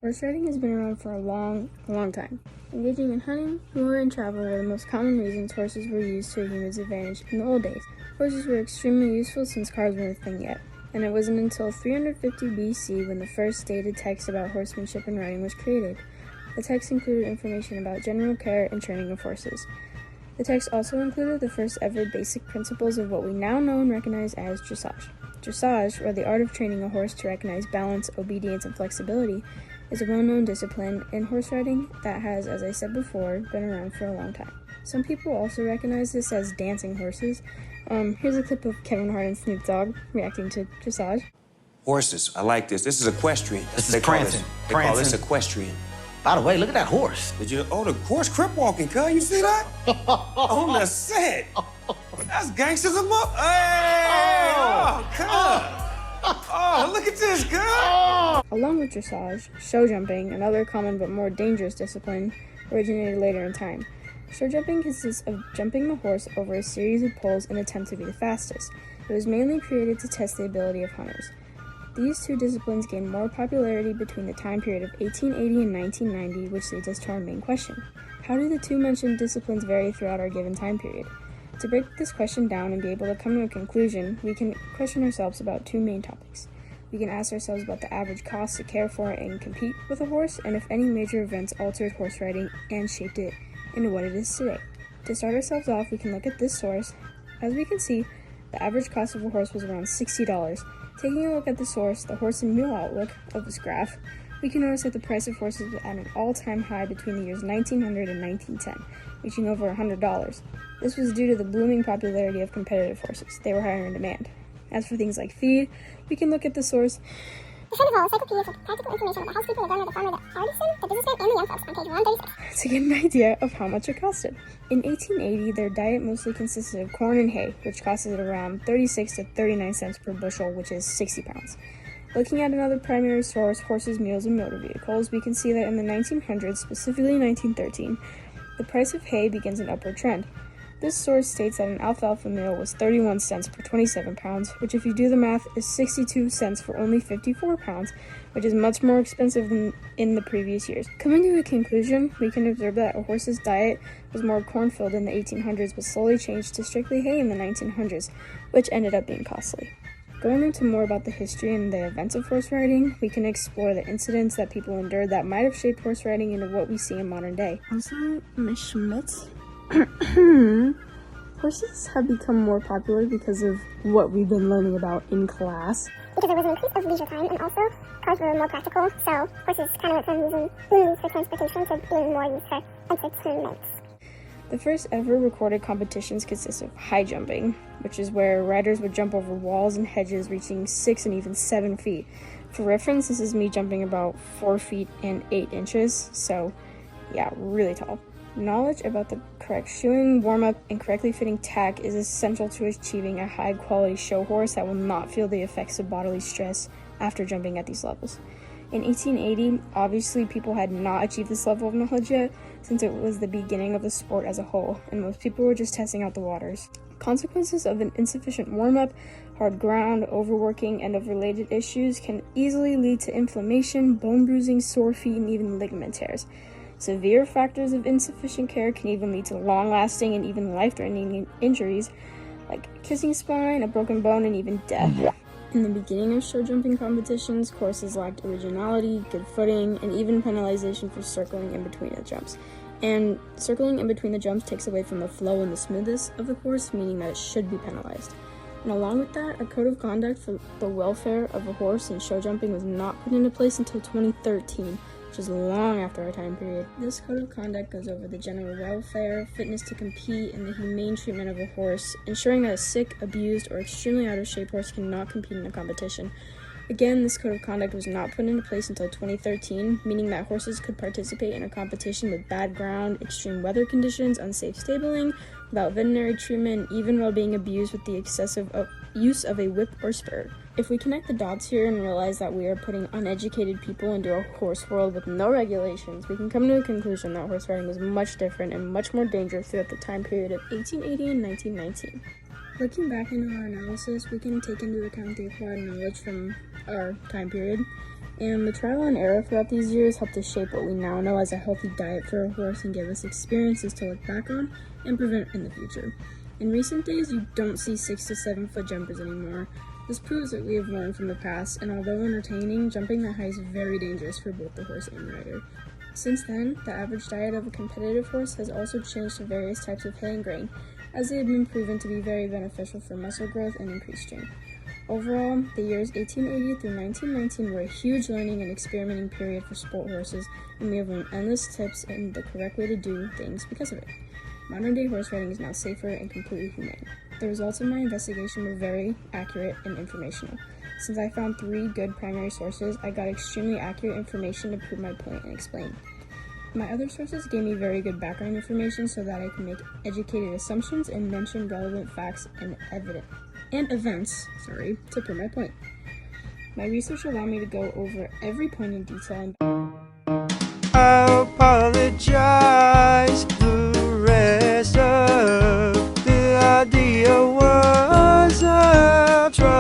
Horse riding has been around for a long time. Engaging in hunting, war, and travel were the most common reasons horses were used to a human's advantage in the old days. Horses were extremely useful since cars weren't a thing yet, and it wasn't until 350 BC when the first dated text about horsemanship and riding was created. The text included information about general care and training of horses. The text also included the first ever basic principles of what we now know and recognize as dressage. Dressage, or the art of training a horse to recognize balance, obedience, and flexibility, is a well-known discipline in horse riding that has, as I said before, been around for a long time. Some people also recognize this as dancing horses. Here's a clip of Kevin Hart and Snoop Dogg reacting to dressage. Horses, I like this. This is equestrian. This is prancing. They call this equestrian. By the way, look at that horse. Did you? Oh, the horse crip walking, cuz. You see that? On the set. That's gangsters of up. Hey! Oh, cuz. Oh, look at this, cuz. Along with dressage, show jumping, another common but more dangerous discipline, originated later in time. Show jumping consists of jumping the horse over a series of poles in an attempt to be the fastest. It was mainly created to test the ability of hunters. These two disciplines gained more popularity between the time period of 1880 and 1990, which leads us to our main question. How do the two mentioned disciplines vary throughout our given time period? To break this question down and be able to come to a conclusion, we can question ourselves about two main topics. We can ask ourselves about the average cost to care for and compete with a horse, and if any major events altered horse riding and shaped it into what it is today. To start ourselves off, we can look at this source. As we can see, the average cost of a horse was around $60. Taking a look at the source, the Horse and Mule Outlook, of this graph, we can notice that the price of horses was at an all-time high between the years 1900 and 1910, reaching over $100. This was due to the blooming popularity of competitive horses. They were higher in demand. As for things like feed, we can look at the source. The Summative encyclopedia for practical information about the housekeeper, the gardener, the farmer, the artisan, the businessman, and the young folks on page 136. To get an idea of how much it costed. In 1880, their diet mostly consisted of corn and hay, which costed around 36 to 39 cents per bushel, which is 60 pounds. Looking at another primary source, horses, mules, and motor vehicles, we can see that in the 1900s, specifically 1913, the price of hay begins an upward trend. This source states that an alfalfa meal was 31 cents per 27 pounds, which if you do the math is 62 cents for only 54 pounds, which is much more expensive than in the previous years. Coming to a conclusion, we can observe that a horse's diet was more corn-filled in the 1800s, but slowly changed to strictly hay in the 1900s, which ended up being costly. Going into more about the history and the events of horse riding, we can explore the incidents that people endured that might have shaped horse riding into what we see in modern day. Also, Miss Schmidt. Horses have become more popular because of what we've been learning about in class. Because there was an increase of leisure time, and also cars were more practical, so horses kind of went from being used for transportation to being more used for entertainment. The first ever recorded competitions consist of high jumping, which is where riders would jump over walls and hedges reaching 6 and even 7 feet. For reference, this is me jumping about 4 feet and 8 inches, so yeah, really tall. Knowledge about the correct shoeing, warm-up, and correctly fitting tack is essential to achieving a high-quality show horse that will not feel the effects of bodily stress after jumping at these levels. In 1880, obviously people had not achieved this level of knowledge yet, since it was the beginning of the sport as a whole, and most people were just testing out the waters. Consequences of an insufficient warm-up, hard ground, overworking, and of related issues can easily lead to inflammation, bone bruising, sore feet, and even ligament tears. Severe factors of insufficient care can even lead to long-lasting and even life-threatening injuries, like kissing spine, a broken bone, and even death. In the beginning of show jumping competitions, courses lacked originality, good footing, and even penalization for circling in between the jumps. And circling in between the jumps takes away from the flow and the smoothness of the course, meaning that it should be penalized. And along with that, a code of conduct for the welfare of a horse in show jumping was not put into place until 2013, which is long after our time period. This code of conduct goes over the general welfare, fitness to compete, and the humane treatment of a horse, ensuring that a sick, abused, or extremely out of shape horse cannot compete in a competition. Again, this code of conduct was not put into place until 2013, meaning that horses could participate in a competition with bad ground, extreme weather conditions, unsafe stabling, without veterinary treatment, even while being abused with the excessive use of a whip or spur. If we connect the dots here and realize that we are putting uneducated people into a horse world with no regulations, we can come to a conclusion that horse riding was much different and much more dangerous throughout the time period of 1880 and 1919. Looking back into our analysis, we can take into account the acquired knowledge from our time period And the trial and error throughout these years helped to shape what we now know as a healthy diet for a horse and give us experiences to look back on and prevent in the future. In recent days, you don't see 6 to 7 foot jumpers anymore. This proves that we have learned from the past, and although entertaining, jumping that high is very dangerous for both the horse and rider. Since then, the average diet of a competitive horse has also changed to various types of hay and grain, as they have been proven to be very beneficial for muscle growth and increased strength. Overall, the years 1880 through 1919 were a huge learning and experimenting period for sport horses, and we have learned endless tips and the correct way to do things because of it. Modern day horse riding is now safer and completely humane. The results of my investigation were very accurate and informational. Since I found 3 good primary sources, I got extremely accurate information to prove my point and explain. My other sources gave me very good background information so that I can make educated assumptions and mention relevant facts and events to prove my point. My research allowed me to go over every point in detail. I apologize. The rest of the idea was a try.